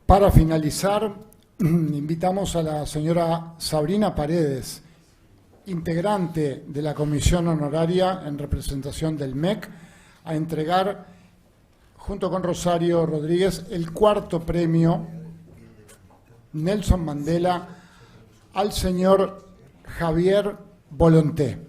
Para finalizar, invitamos a la señora Sabrina Paredes, integrante de la Comisión Honoraria en representación del MEC, a entregar, junto con Rosario Rodríguez, el cuarto premio Nelson Mandela al señor Javier Volonté.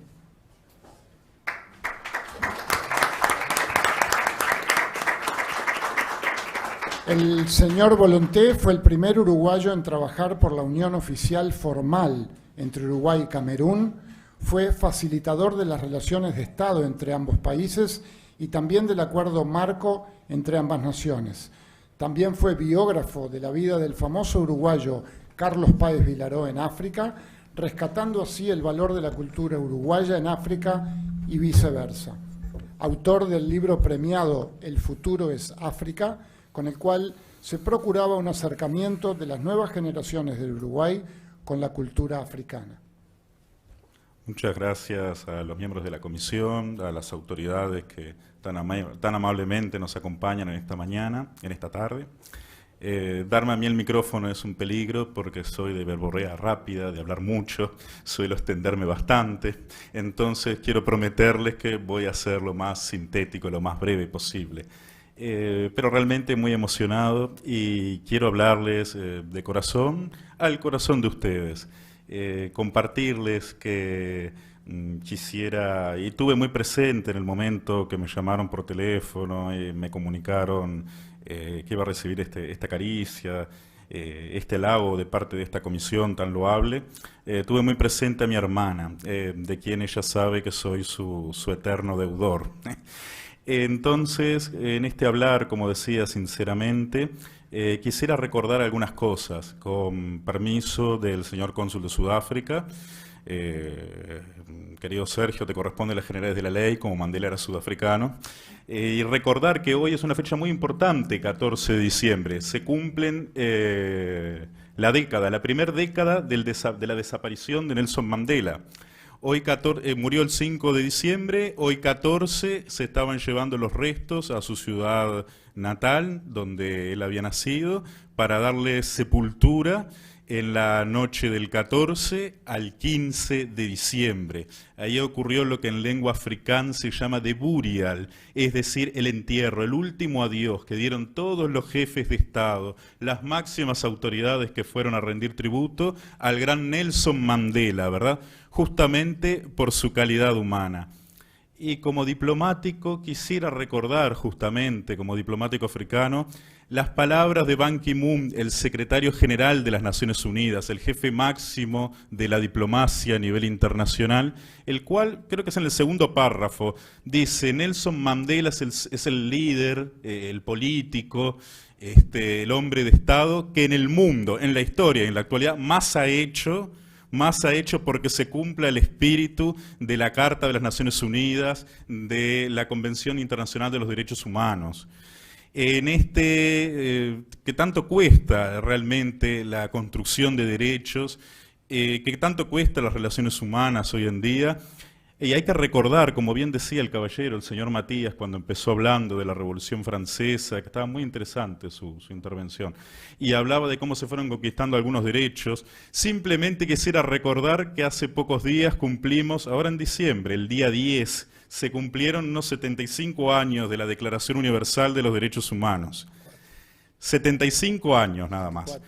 El señor Volonté fue el primer uruguayo en trabajar por la unión oficial formal entre Uruguay y Camerún, fue facilitador de las relaciones de Estado entre ambos países y también del acuerdo marco entre ambas naciones. También fue biógrafo de la vida del famoso uruguayo Carlos Páez Vilaró en África, rescatando así el valor de la cultura uruguaya en África y viceversa. Autor del libro premiado El futuro es África, con el cual se procuraba un acercamiento de las nuevas generaciones del Uruguay con la cultura africana. Muchas gracias a los miembros de la comisión, a las autoridades que tan amablemente nos acompañan en esta mañana, en esta tarde. Darme a mí el micrófono es un peligro porque soy de verborrea rápida, de hablar mucho, suelo extenderme bastante, entonces quiero prometerles que voy a ser lo más sintético, lo más breve posible. Pero realmente muy emocionado y quiero hablarles de corazón al corazón de ustedes. Compartirles que quisiera, y tuve muy presente en el momento que me llamaron por teléfono y me comunicaron que iba a recibir esta caricia, este halago de parte de esta comisión tan loable. Tuve muy presente a mi hermana, de quien ella sabe que soy su eterno deudor. Entonces, en este hablar, como decía sinceramente, quisiera recordar algunas cosas, con permiso del señor cónsul de Sudáfrica. Querido Sergio, te corresponde las generales de la ley, como Mandela era sudafricano. Y recordar que hoy es una fecha muy importante, 14 de diciembre. Se cumplen la primera década de la desaparición de Nelson Mandela. Hoy murió el 5 de diciembre, hoy 14 se estaban llevando los restos a su ciudad natal, donde él había nacido, para darle sepultura en la noche del 14 al 15 de diciembre. Ahí ocurrió lo que en lengua africana se llama the burial, es decir, el entierro, el último adiós que dieron todos los jefes de Estado, las máximas autoridades que fueron a rendir tributo al gran Nelson Mandela, ¿verdad? Justamente por su calidad humana. Y como diplomático quisiera recordar justamente, como diplomático africano, las palabras de Ban Ki-moon, el secretario general de las Naciones Unidas, el jefe máximo de la diplomacia a nivel internacional, el cual, creo que es en el segundo párrafo, dice: Nelson Mandela es el líder, el político, el hombre de Estado que en el mundo, en la historia y en la actualidad más ha hecho porque se cumpla el espíritu de la Carta de las Naciones Unidas, de la Convención Internacional de los Derechos Humanos. En que tanto cuesta realmente la construcción de derechos, que tanto cuesta las relaciones humanas hoy en día. Y hay que recordar, como bien decía el caballero, el señor Matías, cuando empezó hablando de la Revolución Francesa, que estaba muy interesante su intervención, y hablaba de cómo se fueron conquistando algunos derechos. Simplemente quisiera recordar que hace pocos días cumplimos, ahora en diciembre, el día 10, se cumplieron unos 75 años de la Declaración Universal de los Derechos Humanos. 75 años nada más.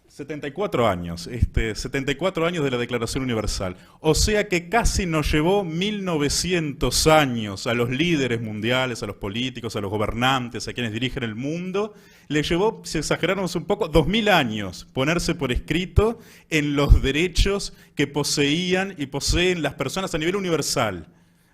74 años, 74 años de la Declaración Universal. O sea que casi nos llevó 1900 años a los líderes mundiales, a los políticos, a los gobernantes, a quienes dirigen el mundo. Les llevó, si exageramos un poco, 2000 años ponerse por escrito en los derechos que poseían y poseen las personas a nivel universal,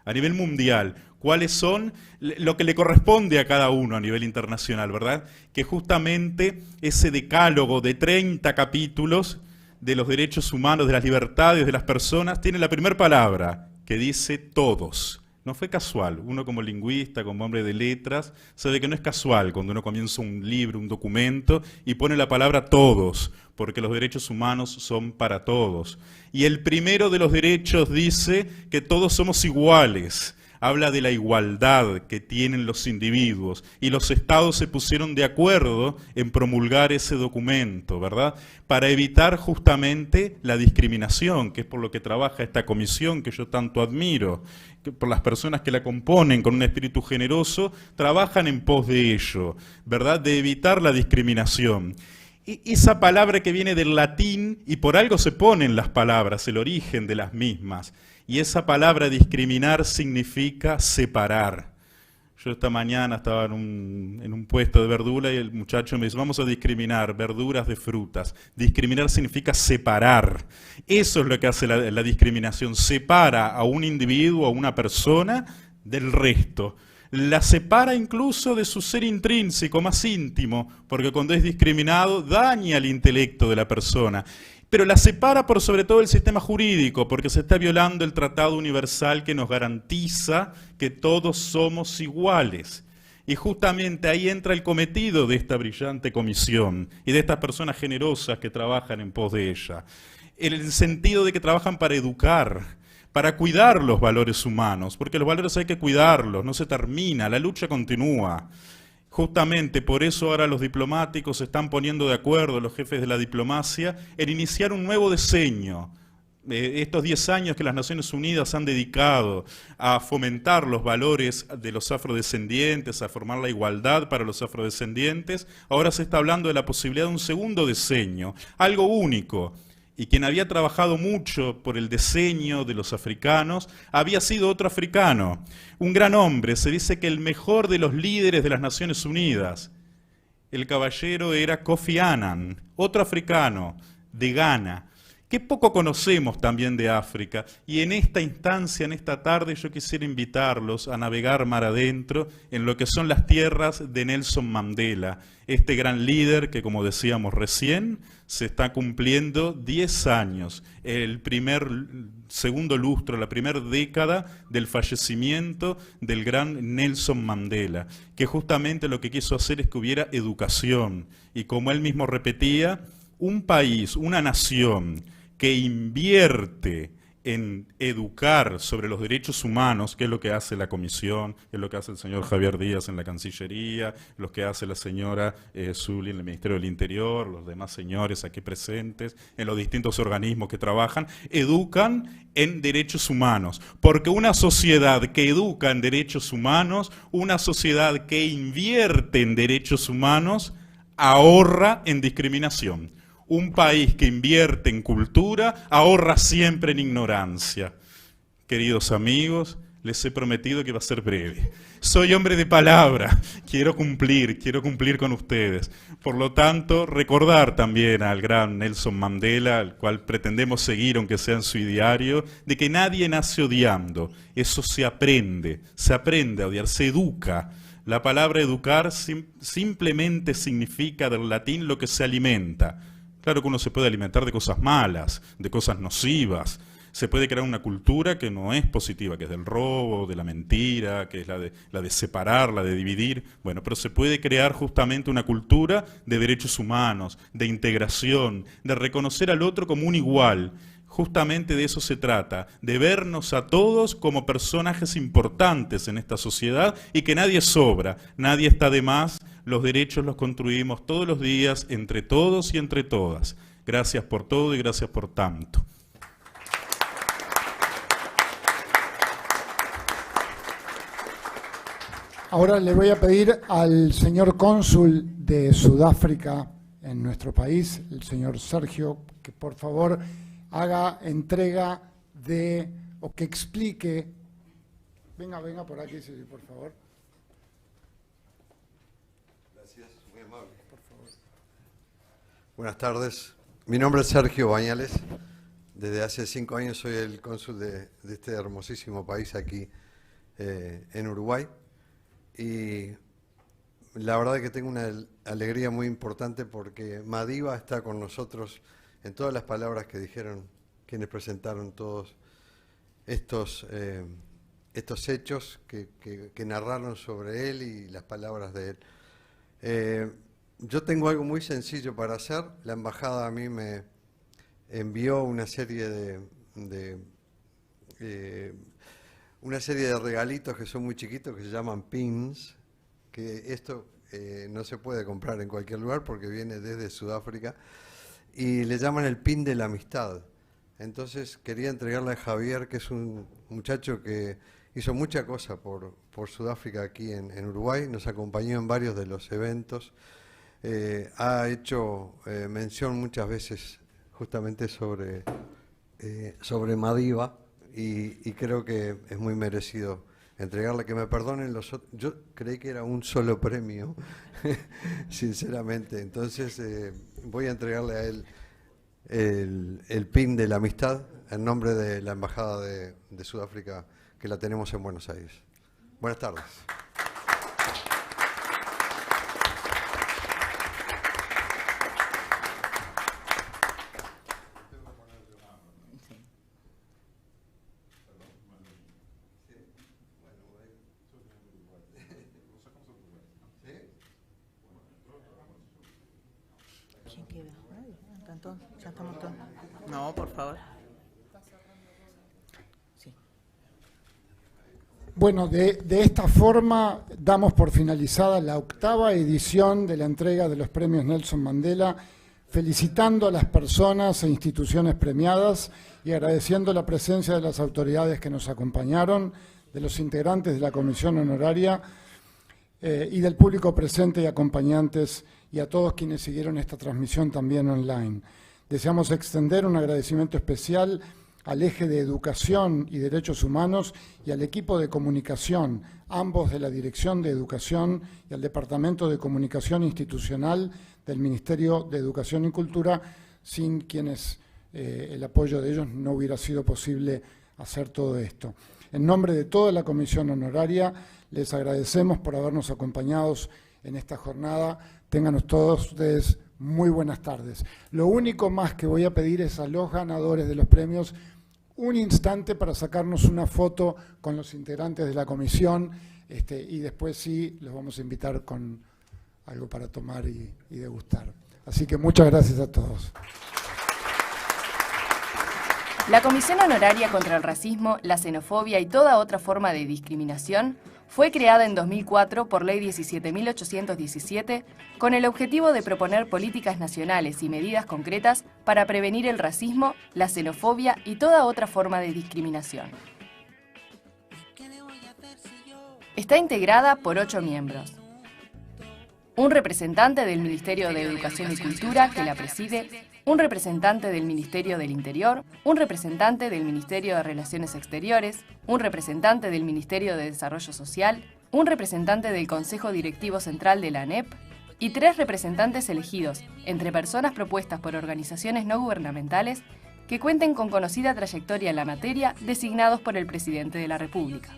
a nivel mundial. Cuáles son lo que le corresponde a cada uno a nivel internacional, ¿verdad? Que justamente ese decálogo de 30 capítulos de los derechos humanos, de las libertades de las personas, tiene la primera palabra, que dice todos. No fue casual. Uno como lingüista, como hombre de letras, sabe que no es casual cuando uno comienza un libro, un documento, y pone la palabra todos, porque los derechos humanos son para todos. Y el primero de los derechos dice que todos somos iguales habla de la igualdad que tienen los individuos, y los estados se pusieron de acuerdo en promulgar ese documento, ¿verdad? Para evitar justamente la discriminación, que es por lo que trabaja esta comisión que yo tanto admiro, que por las personas que la componen con un espíritu generoso, trabajan en pos de ello, ¿verdad? De evitar la discriminación. Esa palabra que viene del latín, y por algo se ponen las palabras, el origen de las mismas, y esa palabra discriminar significa separar. Yo esta mañana estaba en un puesto de verdura y el muchacho me dice, vamos a discriminar verduras de frutas. Discriminar significa separar. Eso es lo que hace la discriminación, separa a un individuo, a una persona, del resto. La separa incluso de su ser intrínseco, más íntimo, porque cuando es discriminado daña el intelecto de la persona. Pero la separa por sobre todo el sistema jurídico, porque se está violando el Tratado Universal que nos garantiza que todos somos iguales. Y justamente ahí entra el cometido de esta brillante comisión y de estas personas generosas que trabajan en pos de ella. En el sentido de que trabajan para educar, para cuidar los valores humanos, porque los valores hay que cuidarlos, no se termina, la lucha continúa. Justamente por eso ahora los diplomáticos se están poniendo de acuerdo, los jefes de la diplomacia, en iniciar un nuevo diseño. Estos 10 años que las Naciones Unidas han dedicado a fomentar los valores de los afrodescendientes, a formar la igualdad para los afrodescendientes, ahora se está hablando de la posibilidad de un segundo diseño, algo único. Y quien había trabajado mucho por el diseño de los africanos había sido otro africano, un gran hombre, se dice que el mejor de los líderes de las Naciones Unidas. El caballero era Kofi Annan, otro africano, de Ghana. Qué poco conocemos también de África, y en esta instancia, en esta tarde, yo quisiera invitarlos a navegar mar adentro en lo que son las tierras de Nelson Mandela, este gran líder que, como decíamos recién, se está cumpliendo 10 años, el segundo lustro, la primera década del fallecimiento del gran Nelson Mandela, que justamente lo que quiso hacer es que hubiera educación, y como él mismo repetía, un país, una nación que invierte en educar sobre los derechos humanos, que es lo que hace la Comisión, que es lo que hace el señor Javier Díaz en la Cancillería, lo que hace la señora Zuli en el Ministerio del Interior, los demás señores aquí presentes, en los distintos organismos que trabajan, educan en derechos humanos. Porque una sociedad que educa en derechos humanos, una sociedad que invierte en derechos humanos, ahorra en discriminación. Un país que invierte en cultura ahorra siempre en ignorancia. Queridos amigos, les he prometido que va a ser breve. Soy hombre de palabra, quiero cumplir con ustedes. Por lo tanto, recordar también al gran Nelson Mandela, al cual pretendemos seguir, aunque sea en su ideario, de que nadie nace odiando. Eso se aprende a odiar, se educa. La palabra educar simplemente significa del latín lo que se alimenta. Claro que uno se puede alimentar de cosas malas, de cosas nocivas. Se puede crear una cultura que no es positiva, que es del robo, de la mentira, que es la de separar, la de dividir. Bueno, pero se puede crear justamente una cultura de derechos humanos, de integración, de reconocer al otro como un igual. Justamente de eso se trata, de vernos a todos como personajes importantes en esta sociedad y que nadie sobra, nadie está de más. Los derechos los construimos todos los días entre todos y entre todas. Gracias por todo y gracias por tanto. Ahora le voy a pedir al señor cónsul de Sudáfrica en nuestro país, el señor Sergio, que por favor haga entrega o que explique. Venga por aquí, sí, por favor. Gracias, muy amable. Por favor. Buenas tardes. Mi nombre es Sergio Bañales. Desde hace 5 años soy el cónsul de este hermosísimo país aquí en Uruguay. Y la verdad es que tengo una alegría muy importante porque Madiba está con nosotros en todas las palabras que dijeron quienes presentaron todos estos hechos que narraron sobre él y las palabras de él. Yo tengo algo muy sencillo para hacer. La embajada a mí me envió una serie una serie de regalitos que son muy chiquitos, que se llaman pins, que esto no se puede comprar en cualquier lugar porque viene desde Sudáfrica, y le llaman el pin de la amistad. Entonces quería entregarle a Javier, que es un muchacho que hizo mucha cosa por Sudáfrica aquí en Uruguay, nos acompañó en varios de los eventos, ha hecho mención muchas veces justamente sobre Madiba, y creo que es muy merecido entregarle. Que me perdonen los otros, yo creí que era un solo premio, sinceramente. Entonces voy a entregarle a él el pin de la amistad en nombre de la Embajada de Sudáfrica, que la tenemos en Buenos Aires. Buenas tardes. ¿Quién queda? Ay, están todos, ya estamos todos. No, por favor. Sí. Bueno, de esta forma damos por finalizada la 8ª edición de la entrega de los premios Nelson Mandela, felicitando a las personas e instituciones premiadas y agradeciendo la presencia de las autoridades que nos acompañaron, de los integrantes de la comisión honoraria y del público presente y acompañantes, y a todos quienes siguieron esta transmisión también online. Deseamos extender un agradecimiento especial al eje de Educación y Derechos Humanos y al equipo de comunicación, ambos de la Dirección de Educación y al Departamento de Comunicación Institucional del Ministerio de Educación y Cultura, sin quienes el apoyo de ellos no hubiera sido posible hacer todo esto. En nombre de toda la comisión honoraria, les agradecemos por habernos acompañado en esta jornada. Tengan todos ustedes muy buenas tardes. Lo único más que voy a pedir es a los ganadores de los premios un instante para sacarnos una foto con los integrantes de la comisión, y después sí los vamos a invitar con algo para tomar y degustar. Así que muchas gracias a todos. La Comisión Honoraria contra el Racismo, la Xenofobia y toda otra forma de discriminación fue creada en 2004 por Ley 17.817 con el objetivo de proponer políticas nacionales y medidas concretas para prevenir el racismo, la xenofobia y toda otra forma de discriminación. Está integrada por 8 miembros. Un representante del Ministerio de Educación y Cultura, que la preside, un representante del Ministerio del Interior, un representante del Ministerio de Relaciones Exteriores, un representante del Ministerio de Desarrollo Social, un representante del Consejo Directivo Central de la ANEP y 3 representantes elegidos, entre personas propuestas por organizaciones no gubernamentales que cuenten con conocida trayectoria en la materia, designados por el Presidente de la República.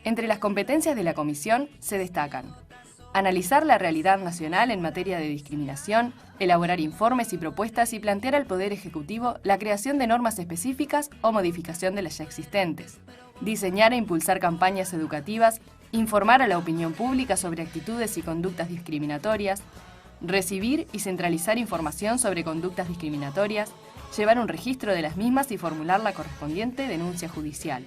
Entre las competencias de la Comisión se destacan: analizar la realidad nacional en materia de discriminación, elaborar informes y propuestas y plantear al Poder Ejecutivo la creación de normas específicas o modificación de las ya existentes, diseñar e impulsar campañas educativas, informar a la opinión pública sobre actitudes y conductas discriminatorias, recibir y centralizar información sobre conductas discriminatorias, llevar un registro de las mismas y formular la correspondiente denuncia judicial.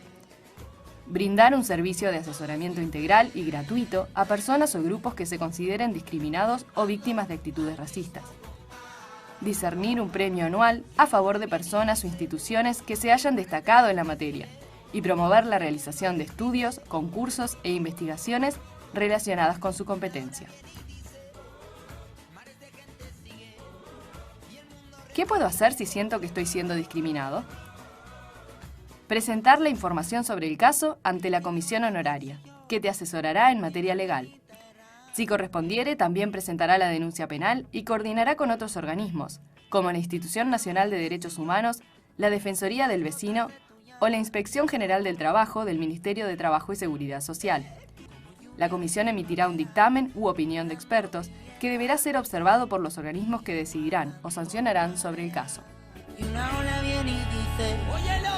Brindar un servicio de asesoramiento integral y gratuito a personas o grupos que se consideren discriminados o víctimas de actitudes racistas. Discernir un premio anual a favor de personas o instituciones que se hayan destacado en la materia y promover la realización de estudios, concursos e investigaciones relacionadas con su competencia. ¿Qué puedo hacer si siento que estoy siendo discriminado? Presentar la información sobre el caso ante la Comisión Honoraria, que te asesorará en materia legal. Si correspondiere, también presentará la denuncia penal y coordinará con otros organismos, como la Institución Nacional de Derechos Humanos, la Defensoría del Vecino o la Inspección General del Trabajo del Ministerio de Trabajo y Seguridad Social. La comisión emitirá un dictamen u opinión de expertos que deberá ser observado por los organismos que decidirán o sancionarán sobre el caso. Y una ola viene y dice, óyelo.